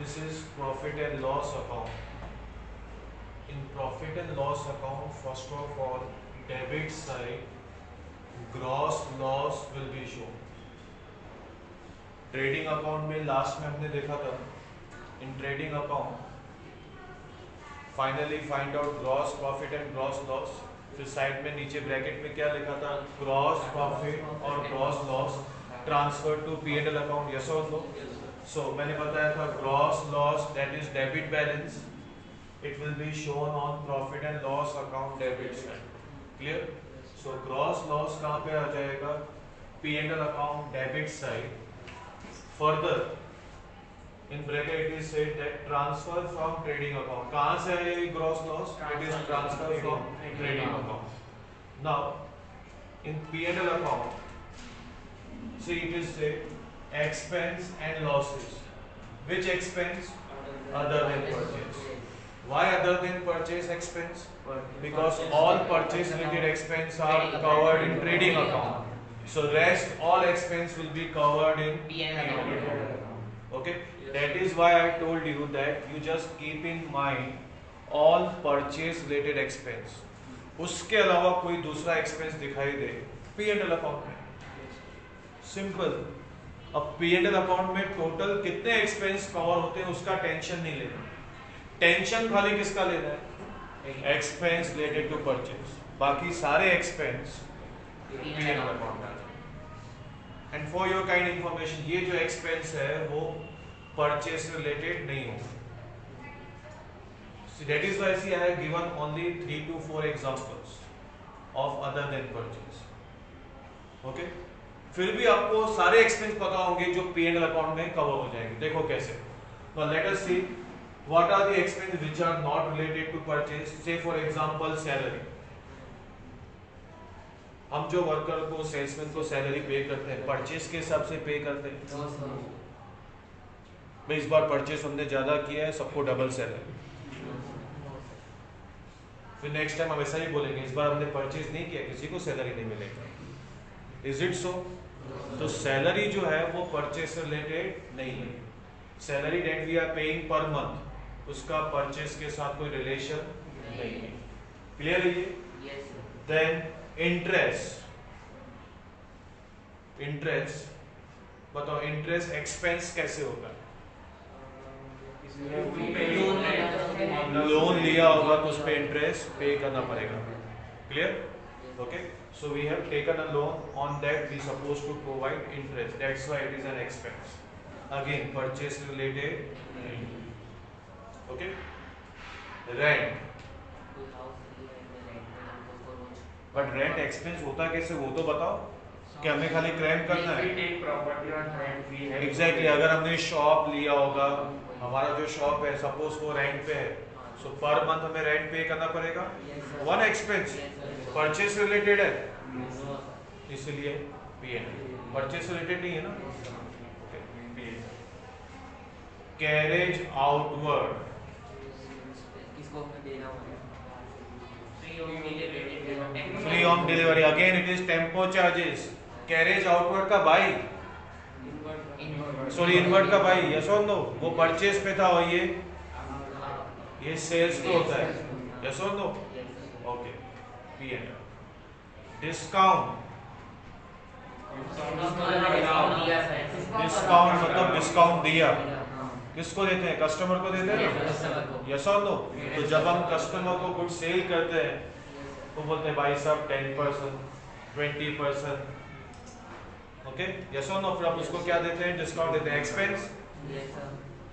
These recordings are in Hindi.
This is profit and loss account. In profit and loss account, first of all, debit side, gross loss will be shown. Trading account में लास्ट में हमने देखा था, in trading account finally find out gross profit and gross loss. फिर साइड में नीचे ब्रैकेट में क्या लिखा था, ग्रॉस प्रॉफिट और gross loss transfer to P and L account. Yes और नो? सो मैंने बताया था gross loss that is debit balance, it will be shown on profit and loss account debit side. Clear? So gross loss कहाँ पे आ जाएगा, P and L account debit side. Further, in bracket it is said that transfer from trading account. कहाँ से है ये gross loss? It is transfer from trading account. Now, in P&L account, see it is said expense and losses. Which expense? Other than purchase. Why other than purchase expense? Because all purchase related expense are covered in trading account. So rest all expense will be covered in P&L account. Okay, that is why I told you that you just keep in mind all purchase related expense. उसके अलावा कोई दूसरा एक्सपेंस दिखाई दे P&L अकाउंट में, सिंपल. अब P&L अकाउंट में टोटल कितने एक्सपेंस कवर होते हैं उसका टेंशन नहीं लेना. टेंशन खाली किसका लेना है, एक्सपेंस रिलेटेड टू परचेज. बाकी सारे एक्सपेंस P&L अकाउंट में. And for your kind information, ये जो एक्सपेंस है वो परचेस रिलेटेड नहीं होगा. That is why see I have given only 3 to 4 examples of other than purchase. Okay, फिर भी आपको सारे एक्सपेंस पता होंगे जो P&L अकाउंट में कवर हो जाएंगे. देखो कैसे. Now let us see what are the expense which are not related to purchase. Say for example salary. हम जो वर्कर को, सेल्समैन को सैलरी पे करते हैं परचेस के हिसाब से पे करते हैं. भाई इस बार परचेस हमने ज्यादा किया है, सबको डबल सैलरी. फिर नेक्स्ट टाइम हम ऐसा ही बोलेंगे, इस बार हमने परचेस नहीं किया, किसी को सैलरी नहीं मिलेगा. Is it so? तो सैलरी जो है वो परचेस रिलेटेड नहीं है. Salary that we are paying per month, उसका परचेस के साथ कोई रिलेशन नहीं है. क्लियर है ये? Then interest. इंटरेस्ट बताओ, इंटरेस्ट एक्सपेंस कैसे होगा? लोन लिया होगा तो उस पे इंटरेस्ट पे करना पड़ेगा. Clear? Okay, so we have taken a loan, on that we suppose to provide interest, that's why it is an expense. Again purchase related. Okay, rent. But rent expense होता कैसे वो तो बताओ, कि हमें खाली क्लेम करना है. एग्जैक्टली. अगर हमने शॉप लिया होगा, हमारा जो शॉप है सपोज वो रेंट पे है, सो पर मंथ हमें रेंट पे करना पड़ेगा. वन एक्सपेंस परचेस रिलेटेड है, इसलिए P&L. परचेस रिलेटेड नहीं है ना. Carriage outward. Free on delivery. Again it is tempo charges. Carriage outward का बाई, सॉरी इनवर्ड का बाई. यस और नो? वो परचेस पे था और ये सेल्स पे होता है. यस और no? Okay. P&L. Discount. Discount मतलब डिस्काउंट दिया. किसको देते हैं? कस्टमर को देते हैं ना. यस और नो? तो जब हम कस्टमर को गुड सेल करते हैं तो बोलते हैं भाई साहब 10%, 20%. ओके, यस और नो? फिर हम उसको क्या देते हैं? डिस्काउंट देते हैं. एक्सपेंस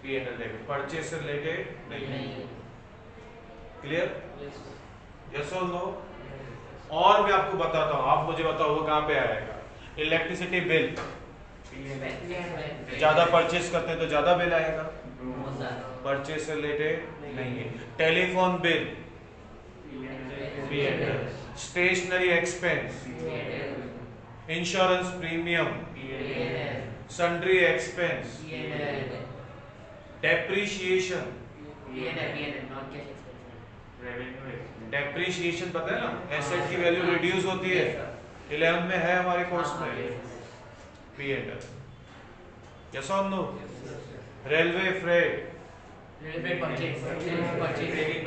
P&L डेबिट, परचेस से रिलेटेड नहीं. क्लियर? यस और नो? और मैं आपको बताता हूँ, आप मुझे बताओ वो कहाँ पे आएगा. Electricity bill. ज्यादा परचेस करते हैं तो ज्यादा बिल आएगा, परचेस से रिलेटेड नहीं है. Telephone bill P&L. Stationery expense. Insurance premium. Sundry expense. Depreciation. Depreciation पता है ना, एसेट की वैल्यू रिड्यूस होती है. 11 में है हमारे कोर्स में. P&L. यस और नो? Railway freight.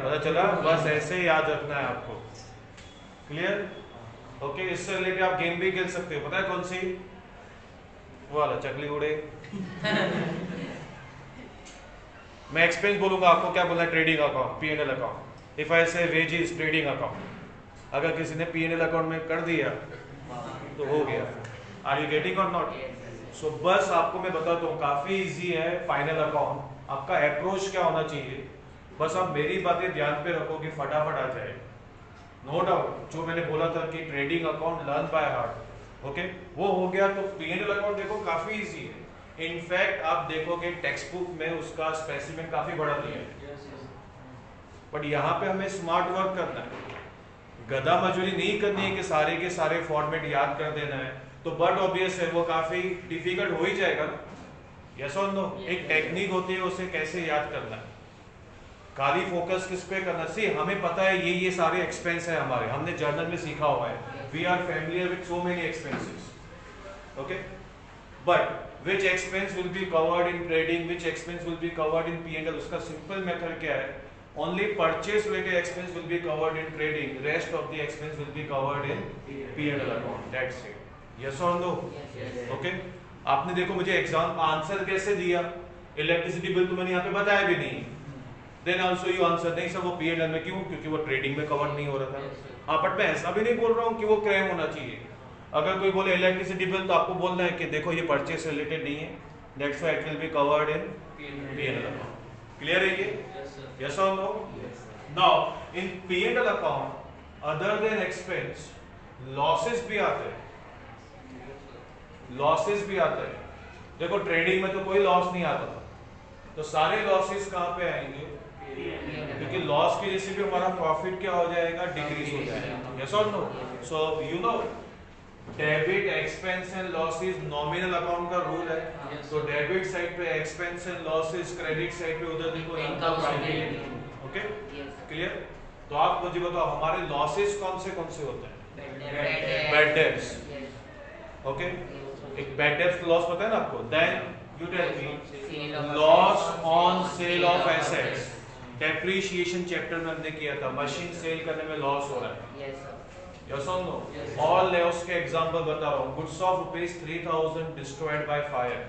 पता चला? बस ऐसे ही याद रखना है आपको। क्लियर? ओके, इससे रिलेटेड आप गेम भी खेल सकते हो। पता है कौन सी? वो वाला चकली उड़े। मैं एक्सपेंस बोलूंगा, आपको क्या बोलना है? Trading account, P&L account. If I से वेजेस, ट्रेडिंग अकाउंट। अगर किसी ने P&L अकाउंट में कर दिया तो हो गया। आर यू गेटिंग और नॉट? सो बस आपको मैं बताता हूँ, काफी इजी है फाइनल अकाउंट। आपका अप्रोच क्या होना चाहिए, बस आप मेरी बातें ध्यान पे रखो कि फटाफट आ जाए। नो डाउट, जो मैंने बोला था कि trading account learn by heart, okay, वो हो गया। तो P&L अकाउंट देखो काफी इजी है। इनफैक्ट आप देखोगे टेक्स्ट बुक में उसका स्पेसिमेन काफी बड़ा दिया है, बट यहाँ पे हमें स्मार्ट वर्क करना है। गधा मजूरी नहीं करनी है कि सारे के सारे फॉर्मेट याद कर देना है, तो बट ऑब्वियस है वो काफी डिफिकल्ट हो ही जाएगा। यस और नो? एक टेक्निक होती है उसे कैसे याद करना है। खाली फोकस किस पे करना? सी हमें पता है ये सारे एक्सपेंस है हमारे, हमने जर्नल में सीखा हुआ है। We are familiar with so many expenses, okay, but which expense will be covered in trading, which expense will be covered in P&L? उसका सिंपल मेथड क्या है? Only purchase related expense will be covered in trading, rest of the expense will be covered in P&L account. That's it. Yes or no? Okay. आपने देखो मुझे एग्जाम आंसर कैसे दिया, इलेक्ट्रिसिटी बिल तो मैंने यहाँ पे बताया भी नहीं। देन ऑल्सो यू आंसर नहीं सर वो P&L में क्यों? क्योंकि वो ट्रेडिंग में कवर नहीं हो रहा था। हाँ, बट मैं ऐसा भी नहीं बोल रहा हूँ कि वो क्लेम होना चाहिए। अगर कोई बोले इलेक्ट्रिसिटी बिल, तो आपको बोलना है कि देखो ये परचेस रिलेटेड नहीं है, that's why it will be covered in P&L account. Clear है ये? यस और no? Now in P&L account other than expense losses भी आते हैं, लॉसेस भी आते हैं। देखो ट्रेडिंग में तो कोई लॉस नहीं आता था, तो सारे लॉसेस कहाँ पे आएंगे? क्योंकि लॉस की वजह से भी हमारा प्रॉफिट क्या हो जाएगा? डिक्रीज हो जाएगा। यस और no? So you know debit expense and losses nominal account का रूल है। तो डेबिट साइड पे expense and losses, credit side पे उधर देखो इनकम आएगी। Okay, clear? तो आप मुझे बताओ हमारे लॉसेस कौन से होते हैं? बैड डेब्ट्स, ओके, एक बैड डेब्ट्स लॉस पता है ना आपको? Then you tell me loss on sale of assets, depreciation chapter में हमने किया था, मशीन सेल करने में लॉस हो रहा है। Yes or no? All layoffs के एग्जांपल बता रहा हूँ। Goods of ₹3,000 destroyed by fire.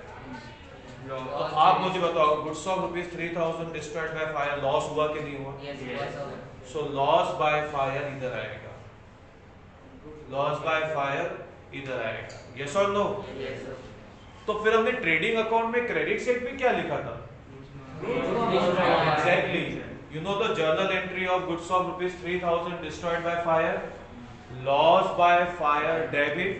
तो आप मुझे बताओ goods of ₹3,000 destroyed by fire loss हुआ कि नहीं हुआ? So loss by fire इधर आएगा, loss by fire इधर आएगा। Yes or no? तो फिर हमने ट्रेडिंग अकाउंट में क्रेडिट साइड पे क्या लिखा था? Exactly. You know the journal entry of goods of ₹3,000 destroyed by fire? Loss by fire debit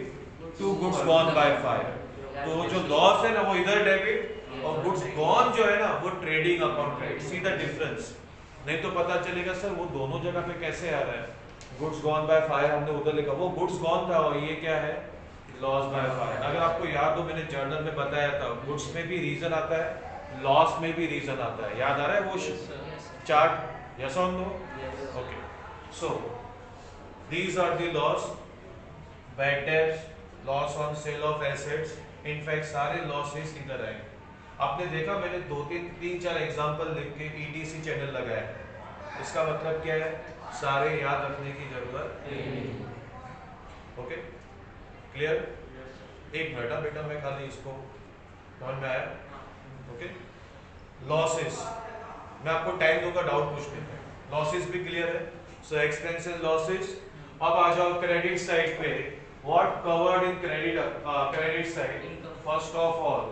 to goods gone by fire. तो जो लॉस है ना वो इधर डेबिट, और गुड्स गॉन जो है ना वो trading account credit. See the difference? नहीं तो पता चलेगा सर वो दोनों जगह पे कैसे आ रहा है। गुड्स गॉन बाय फायर हमने उधर लिखा, वो गुड्स गॉन था और ये क्या है? Loss by fire. अगर आपको याद हो मैंने जर्नल में बताया था, गुड्स में भी रीजन आता है, लॉस में भी रीजन आता है। याद आ रहा है वो चार्ट? यस और no? Okay, so these are the loss, bad debts, loss on sale of assets, in fact सारे losses इधर आए। आपने देखा मैंने तीन चार एग्जांपल लिख के EDC चैनल लगाया, इसका मतलब क्या है? सारे याद रखने की जरूरत नहीं। Okay, clear? एक मिनट बेटा, मैं खाली इसको समझ में आया? ओके, लॉसेस मैं आपको टाइम दूंगा डाउट पूछने पे। लॉसेस भी क्लियर है? So expenses, losses. अब आ जाओ क्रेडिट साइड पे। What covered in credit side? First of all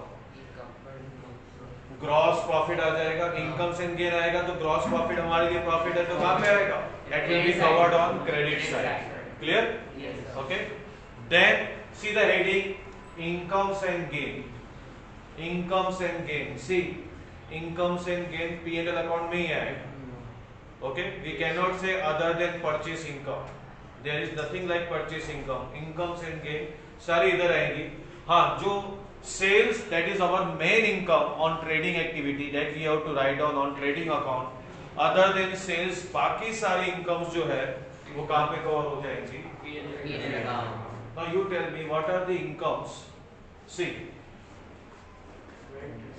gross profit आ जाएगा, इनकम एंड गेन आएगा, तो ग्रॉस प्रॉफिट हमारे लिए प्रॉफिट है तो कहां पे आएगा? That will be covered on credit side. Clear? Okay, then see the heading incomes and gain. Incomes and gain, see incomes and gain P&L account में ही आएगा। Okay, we can not say other than purchase income, there is nothing like purchase income. Incomes and gain सारी इधर आएंगी। हाँ, जो sales that is our main income on trading activity, that we have to write down on trading account. Other than sales बाकी सारी इनकम्स जो है वो कहां पे कवर हो जाएंगी? P&L account. Now you tell me what are the incomes? See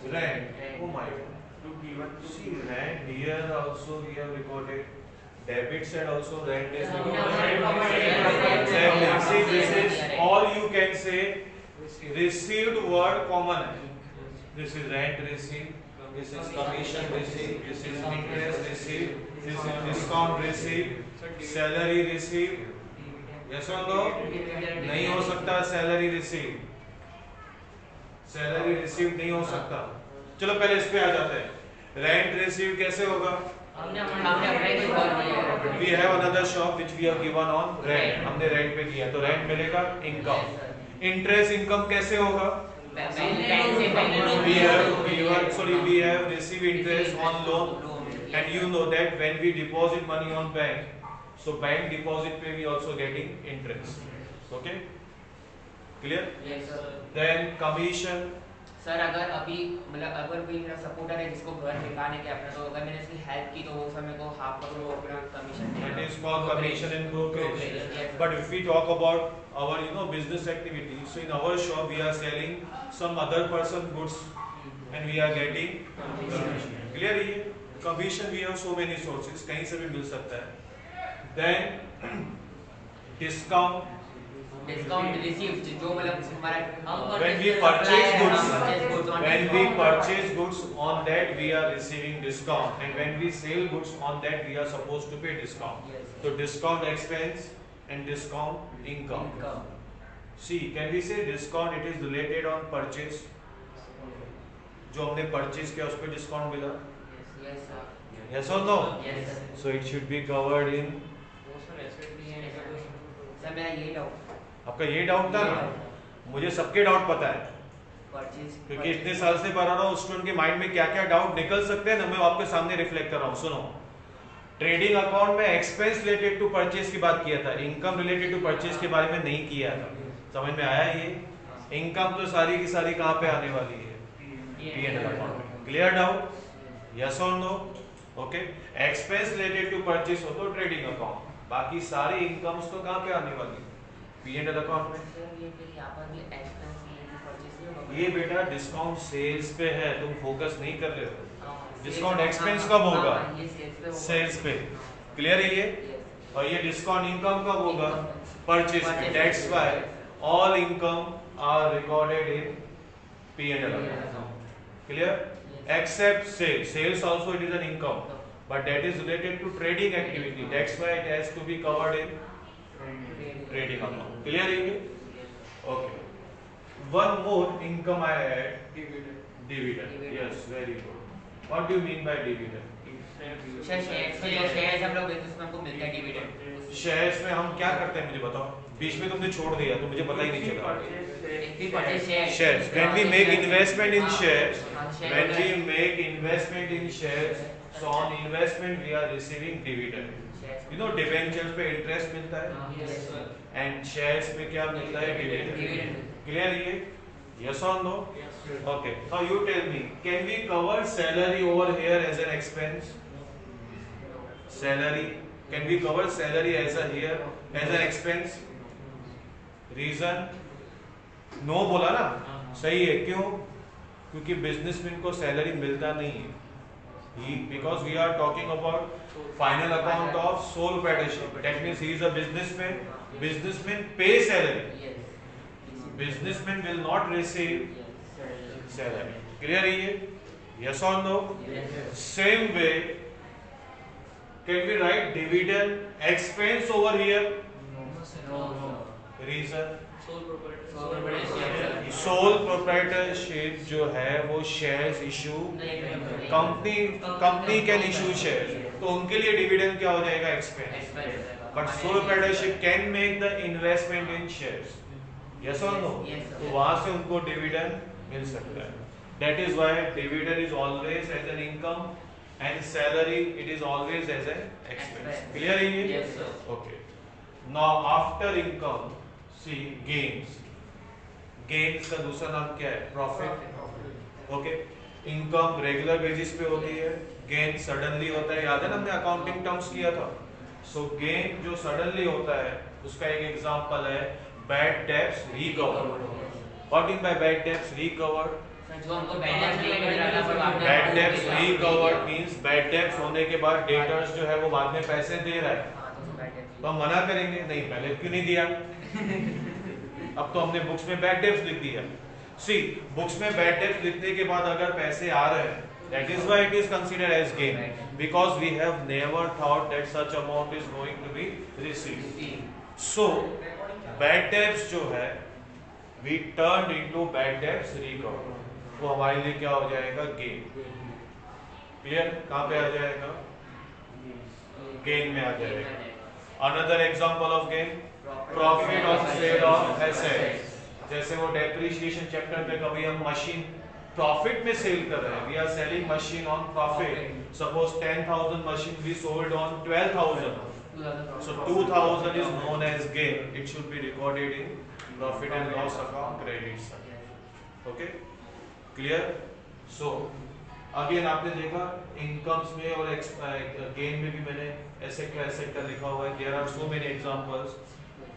rent, oh my god, See, rent here also we have recorded. Debit side also rent is No, recorded. no, Exactly. See, this is Correct. all you can say. Received word common है. This is rent received. This is commission received. This is interest received. This is discount received. Salary received. Yes or no? नहीं हो सकता salary received. Salary received नहीं हो सकता. चलो पहले इस पे आ जाते हैं. Rent received कैसे होगा? We have another shop which we have given on rent. हमने rent पे किया तो rent मिलेगा income. Interest income कैसे होगा? We have received interest on loan, and you know that when we deposit money on bank, so bank deposit पे we also getting interest. Okay? Clear? Yes, sir. Then commission. Sir अगर अभी मतलब अगर कोई मेरा सपोर्टर है जिसको घर निकालने के अपना, तो अगर मैंने उसकी हेल्प की तो वो सर मेरे को हाफ करोड़ वो अपना commission That is called commission and brokerage. Yes. But if we talk about our business activity, so in our shop we are selling some other person goods and we are getting commission. Clear है ये? Commission we have so many sources, कहीं से भी मिल सकता है. Then discount. डिस्काउंट रिसीव्ड जो मतलब हमारा When we purchase goods, on that we are receiving discount, and when we sell goods, on that we are supposed to pay discount. So discount expense and discount income. See, can we say discount? It is related on purchase. जो हमने purchase किया उस पे discount मिला. Yes sir. Yes or no? Yes sir. So it should be covered in. Sir मेरा यही डाउट. आपका ये डाउट था ना? मुझे सबके डाउट पता है. क्योंकि इतने साल से पढ़ा रहा हूँ, स्टूडेंट के माइंड में क्या क्या डाउट निकल सकते हैं ना, मैं आपके सामने रिफ्लेक्ट कर रहा हूँ. सुनो, ट्रेडिंग अकाउंट में एक्सपेंस रिलेटेड टू परचेज की बात किया था, इनकम रिलेटेड टू परचेज के बारे में नहीं किया था. समझ में आया? ये इनकम तो सारी की सारी कहाँ पे आने वाली है? P&L अकाउंट में. Clear doubt? यस और no? Okay. Expense related to purchase हो तो ट्रेडिंग अकाउंट, बाकी सारी इनकम्स तो कहाँ पे आने वाली है? P&L अकाउंट में. ये बेटा डिस्काउंट सेल्स पे है, तुम फोकस नहीं कर रहे हो. डिस्काउंट एक्सपेंस कब होगा? सेल्स पे. क्लियर है ये? और ये डिस्काउंट इनकम कब होगा? परचेज पे. That's why all income are recorded in P&L account. Clear? Except sales. Sales also it is an income, but that is related to trading activity. That's why it has to be covered in trading account. Clear है ये? Okay. One more income I add. Dividend. Yes, very good. What do you mean by dividend? Shares हम लोग बिजनेस में हमको मिलता है डिविडेंड. शेयर्स में हम क्या करते हैं मुझे बताओ. बीच में तुमने छोड़ दिया तो मुझे पता ही नहीं चला. Shares. When we make investment in shares, when we make investment in shares, so on investment we are receiving dividend. You know debentures पे interest मिलता है and shares पे क्या मिलता है? Dividend. Clear ये? Yes or no? Okay. Now you tell me, can we cover salary over here as an expense? Salary. Can we cover salary as a here as an expense? Reason? No बोला ना? सही है. क्यों? क्योंकि बिजनेसमैन को सैलरी मिलता नहीं है. Because we are talking about final account of sole proprietorship. That means he is a businessman. Businessman pay salary. Businessman will not receive salary. Clear है ये? Yes or no? Same way, can we write dividend expense over here? No. Reason? Sole proprietorship जो है वो shares issue company can issue shares, तो उनके लिए डिविडेंड क्या हो जाएगा? Expense. But sole proprietorship can make the investment in shares. Yes और नो? तो वहां से उनको डिविडेंड मिल सकता है. That is why dividend is always as an income and salary it is always as an expense. Clear है ये? Okay. Now after income see gains. Gains का दूसरा नाम क्या है? Profit. Okay. Income regular basis पे होती है, गेन सडनली होता है. याद है ना हमने अकाउंटिंग टर्म्स किया था. सो गेन जो सडनली होता है उसका एक एग्जांपल है bad debts recovered. What in by bad debts recovered? जो हमको बैलेंस नहीं मिल रहा था bad debts recovered means bad debts होने के बाद डेटर्स जो है वो बाद में पैसे दे रहा है, हाँ, तो बैड डेब्ट तो हम मना करेंगे नहीं पहले क्यों नहीं दिया। अब तो हमने बुक्स में बैड डेब्ट्स लिख दिया। सी बुक्स में बैड डेब्ट्स लिखने के बाद अगर पैसे आ रहे हैं, that is why it is considered as gain, because we have never thought that such amount is going to be received. So bad debts जो है we turned into bad debts recovered, वो हमारे लिए क्या हो जाएगा, gain. क्लियर, कहाँ पे आ जाएगा, gain में आ जाएगा. Another example of gain, profit on sale of assets. जैसे वो डेप्रिसिएशन चैप्टर पे कभी हम मशीन प्रॉफिट में सेल कर रहे हैं, we are selling machine on profit, suppose 10,000 machine we sold on 12,000, so 2,000 is known as gain, it should be recorded in profit and loss account credit side. Okay, clear? So again आपने देखा इनकम्स में और गेन में भी मैंने एसेट का लिखा हुआ है. There are so many examples.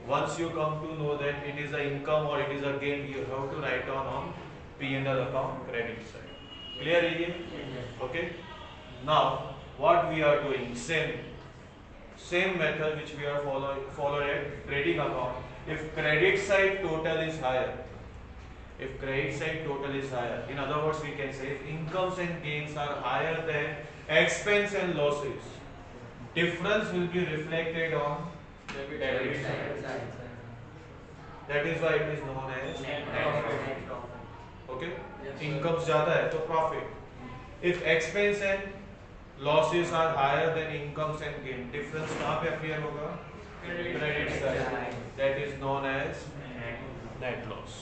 Once you come to know that it is a income or it is a gain, you have to write down on P&L account credit side. Clear है ये? Okay. Now what we are doing, same method which we are followed at trading account. If credit side total is higher, in other words we can say if incomes and gains are higher than expense and losses, difference will be reflected on debit side. That is why it is known as net profit. Okay, incomes ज्यादा है तो profit. If expense and losses are higher than incomes and gain, difference कहाँ पे appear होगा, credit side. That is known as net loss.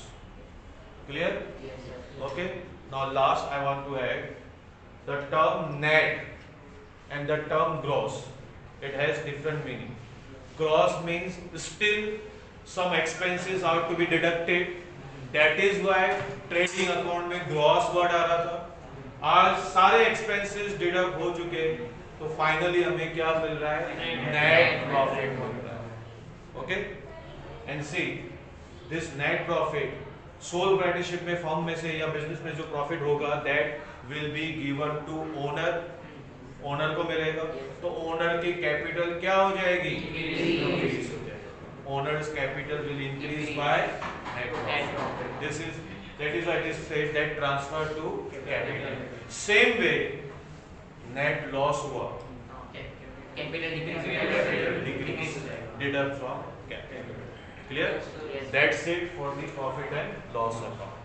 Clear? Yes, sir. Okay. Now last I want to add the term net and the term gross. It has different meaning. Gross means still some expenses are to be deducted. That is why trading account में gross word आ रहा था. आज सारे expenses deduct हो चुके, तो finally हमें क्या मिल रहा है, net profit मिल रहा है. Okay? And see this net profit, sole proprietorship में फर्म में से या बिजनेस में जो प्रॉफिट होगा that will be given to owner. Owner को मिलेगा, तो ओनर की कैपिटल क्या हो जाएगी, इंक्रीज हो जाएगी. Owners capital will increase by net profit. This is that is why it is said that transfer to capital. Same way net loss हुआ, capital decrease deduct from capital. Clear? That's it for the profit and loss account.